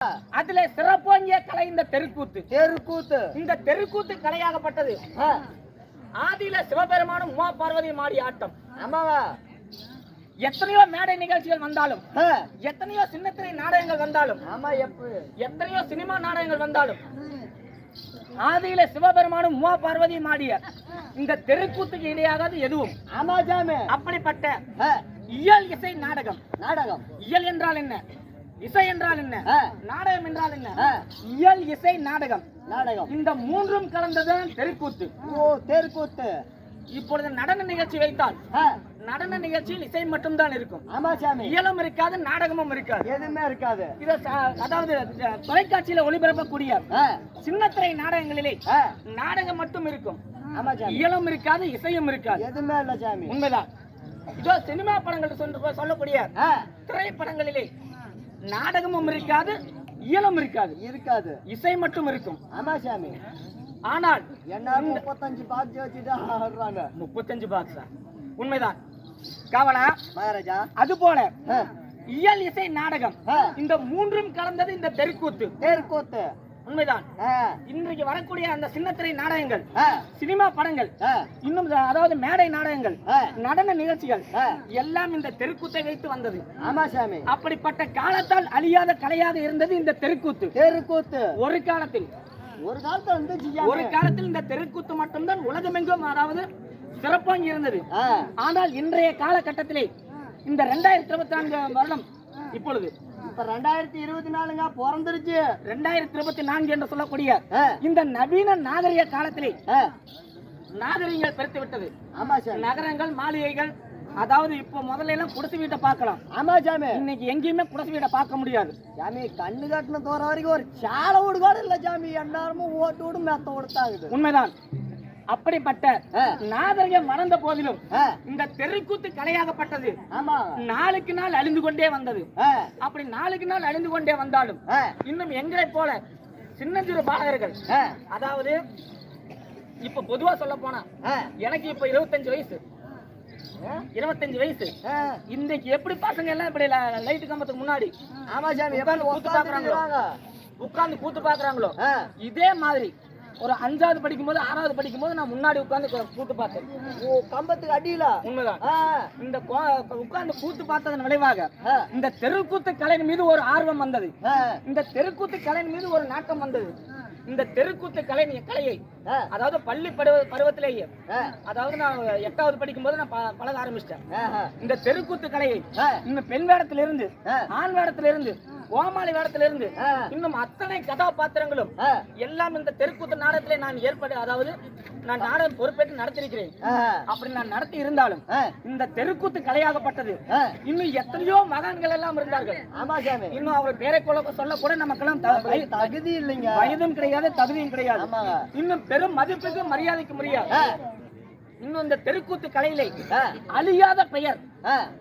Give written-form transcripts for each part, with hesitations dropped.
அதுல சிறப்போங்கிய கலை இந்த தெருக்கூத்து. தெருக்கூத்து இந்த தெருக்கூத்து கலையாகப்பட்டது ஆதியில சிவபெருமானும் உமா பார்வதியும் ஆடிய ஆட்டம். ஆமாவா? எத்தனையோ மேடை நிகழ்ச்சிகள் வந்தாலும், எத்தனையோ சின்னத்திரை நாடகங்கள் வந்தாலும், ஆமா, எத்தனையோ சினிமா நாடகங்கள் வந்தாலும், ஆதியில சிவபெருமானும் உமா பார்வதியும் ஆடிய இந்த தெருக்கூத்துக்கு இடையாகாது எதுவும். ஆமா சாமி. அப்படிப்பட்ட இயல் இசை நாடகம். நாடகம் இயல் என்றால் என்ன, இசை என்றால் என்ன, நாடகம் என்றால் என்ன? இயல் இசை நாடகம். நாடகம் இந்த மூன்றும் கலந்ததுதான் தெருக்கூத்து. ஓ, தெருக்கூத்து. இப்பொழுது நடன நிகழ்ச்சி வைத்தால் நடன நிகழ்ச்சியில் இசை மட்டும் தான் இருக்கும். ஆமா சாமி. இயலும் இருக்காது, நாடகமும் இருக்காது, எதுவுமே இருக்காது. அதாவது தொலைக்காட்சியில ஒளிபரப்பக்கூடிய சின்னத்திரை நாடகங்களிலே நாடகம் மட்டும் இருக்கும். ஆமா சாமி. இயலும் இருக்காது, இசையும் இருக்காது, எதுவுமே இல்ல சாமி. உண்மைதான். இதோ சினிமா படங்கள் சொல்லக்கூடிய திரைப்படங்களிலே நாடகமும் இருக்காது, இயலும் இருக்காது, இசை மட்டும் இருக்கும். ஆமா சாமி. ஆனால் என்ன 35 பாக்ஸ் வச்சுட்டு ஆடுறாங்க. 35 பாக்ஸா? உண்மைதான் காவலா மகாராஜா. அது போல இயல் இசை நாடகம் இந்த மூன்றும் கலந்தது இந்த தெருக்கூத்து. தெருக்கூத்து உண்மைதான். இன்றைக்கு வரக்கூடிய அந்த சின்னத்திரை நாடகங்கள், சினிமா படங்கள், இன்னும் அதாவது மேடை நாடகங்கள், நடன நிகழ்ச்சிகள் எல்லாம் இந்த தெருக்கூத்தை வைத்து வந்தது. ஆமா சாமி. அப்படிப்பட்ட காலத்தால் அழியாத கலையாக இருந்தது இந்த தெருக்கூத்து. தெருக்கூத்து ஒரு காலத்தில் இந்த தெருக்கூத்து மட்டும்தான் உலகமெங்கும் அதாவது சிறப்பாக இருந்தது. ஆனால் இன்றைய காலகட்டத்திலே இந்த 2024 வருடம் இப்பொழுது இப்ப 2024 பிறந்துருச்சு. 2024 என்று சொல்லக்கூடிய இந்த நவீன நாகரிக காலத்திலே நாகரிகங்கள் பெருத்து விட்டது. ஆமா சார். நகரங்கள், மாளிகைகள், அதாவது இப்ப முதல்ல எல்லாம் குடிசை வீட்டை பார்க்கலாம். ஆமா சாமி. இன்னைக்கு எங்கேயுமே குடிசை வீட்டை பார்க்க முடியாது சாமி. கண்ணு கட்டின தோற வரைக்கும் ஒரு சாலை வீடு கூட இல்ல சாமி. எல்லாரும் ஓட்டு வீடு மெத்த கொடுத்தாங்க. உண்மைதான். அப்படிப்பட்ட நாகரிகம் வளர்ந்த போதிலும் இந்த தெருக்கூத்து கலையாகப்பட்டது நாளுக்கு நாள் அழிந்து கொண்டே வந்தது. அப்படி நாளுக்கு நாள் அழிந்து கொண்டே வந்தாலும் இன்னும் எங்களை போல சின்னஞ்சிறு பாலகர்கள், அதாவது இப்ப பொதுவா சொல்ல போனா எனக்கு இப்ப 25 வயசு, 25 வயசு. இன்னைக்கு எப்படி பசங்க எல்லாம் இப்படி லைட் கம்பத்துக்கு முன்னாடி உட்கார்ந்து கூத்து பாக்குறாங்களோ, இதே மாதிரி ஒரு 5வது படிக்கும் போது 6வது படிக்கும் போது நான் முன்னாடி உட்கார்ந்து கூத்து பார்த்தேன். கம்பத்துக்கு அடியில. உண்மைதான். இந்த உட்கார்ந்து கூத்து பார்த்ததன் விளைவாக இந்த தெருக்கூத்து கலையின் மீது ஒரு ஆர்வம் வந்தது. இந்த தெருக்கூத்து கலையின் மீது ஒரு நாட்டம் வந்தது. இந்த தெருக்கூத்து கலையை அதாவது பள்ளி பருவத்திலேயே, அதாவது நான் 8வது படிக்கும் போது நான் பழக ஆரம்பிச்சிட்டேன். இந்த தெருக்கூத்து கலையை இன்னும் பெண் வேடத்திலிருந்து, ஆண் வேடத்திலிருந்து, கோமாளி வேடத்திலிருந்து இன்னும் அத்தனை கதாபாத்திரங்களும் எல்லாம் இந்த தெருக்கூத்து நாடகத்திலே நான் அதாவது நான் நாடகம் பொறுப்பேற்று நடத்திருக்கிறேன். அப்படி நான் நடத்தி இருந்தாலும் இந்த தெருக்கூத்து கலையாகப்பட்டது இன்னும் எத்தனையோ மகான்கள் எல்லாம் இருந்தார்கள். இன்னும் அவர் பேரை சொல்ல கூட நமக்கெல்லாம் தகுதி இல்லைங்க, வயதும் கிடையாது, தகுதியும் கிடையாது. இன்னும் பெரும் மதிப்புக்கு மரியாதைக்கு முடியாது. இன்னும் இந்த தெருக்கூத்து கலையிலே அழியாத பெயர்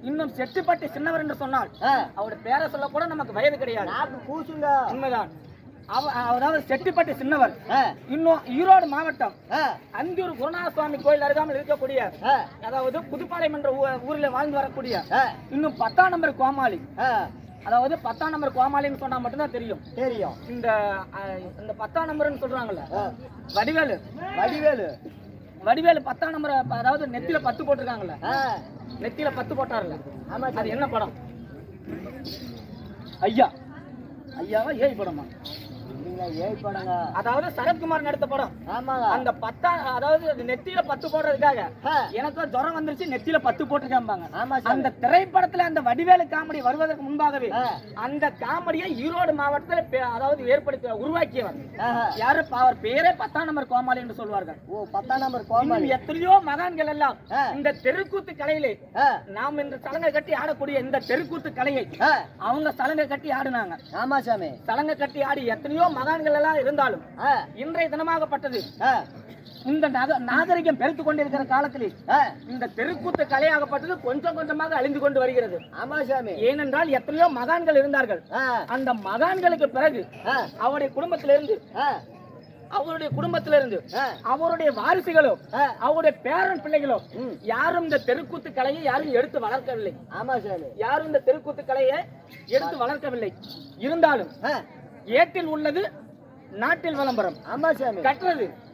இன்னும் செட்டிப்பட்டி சின்னவர் என்று சொன்னால் அவருடைய பேரை சொல்ல கூட நமக்கு வயது கிடையாது. உண்மைதான். அதாவது செட்டிப்பட்டி சின்னவர் இன்னும் ஈரோடு மாவட்டம் அந்தியூர் குருநாத சுவாமி கோயில் அருகாமல் இருக்கக்கூடிய, அதாவது புதுப்பாளையம் என்ற ஊரில் வாழ்ந்து வரக்கூடிய இன்னும் 10ஆம் நம்பர் கோமாளி, அதாவது 10ஆம் நம்பர் கோமாளின்னு சொன்னா மட்டும்தான் தெரியும். இந்த 10ஆம் நம்பர்னு சொல்றாங்கல்ல, வடிவேலு 10ஆம் நம்பர், அதாவது நெத்தியில 10 போட்டிருக்காங்கல்ல, நெத்தியில 10 போட்டார்ல, அது என்ன படம்? ஐயாவா ஏய் படமா? அதாவது சரத்குமார் நடித்த படம். அந்த 10 அதாவது நெத்தியில 10 போடுறதுக்காக எனக்கு ஜுரம் வந்துருச்சு, நெத்தியில 10 போட்டுருக்காங்க. அந்த திரைப்படத்துல அந்த வடிவேலு காமெடி வருவதற்கு முன்பாகவே அந்த காமெடியை ஈரோடு மாவட்டத்தில் அதாவது உருவாக்கியவர் யாரு? அவர் பேரே 10ஆம் நம்பர் கோமாளி என்று சொல்வார்கள். 10ஆம் நம்பர் கோமாளி. எத்தனையோ மகான்கள் எல்லாம் இந்த தெருக்கூத்து கலையிலே நாம் இந்த சலங்கை கட்டி ஆடக்கூடிய இந்த தெருக்கூத்து கலையை அவங்க சலங்கை கட்டி ஆடினாங்க. ஆமா சாமி. சலங்கை கட்டி ஆடி எத்தனையோ மகான்கள் எல்லாம் இருந்தாலும் இன்றைய தினமாகப்பட்டது இந்த நாகரிகம் பெருத்து கொண்டிருக்கிற காலத்தில் இந்த தெருக்கூத்து கலையாகப்பட்டது கொஞ்சம் கொஞ்சமாக அழிந்து கொண்டு வருகிறது. ஆமா சாமி. ஏனென்றால் எத்தனையோ மகான்கள் இருந்தார்கள். அந்த மகான்களுக்கு பிறகு அவருடைய குடும்பத்திலிருந்து அவருடைய வாரிசுகளோ அவருடைய பேரன் பிள்ளைகளோ யாரும் இந்த தெருக்கூத்து கலையை யாரும் எடுத்து வளர்க்கவில்லை. ஆமா சாமி. யாரும் இந்த தெருக்கூத்து கலையை எடுத்து வளர்க்கவில்லை. இருந்தாலும் ஏட்டில் உள்ளது நாட்டில் விளம்பரம். ஆமா சாமி. கட்டுறது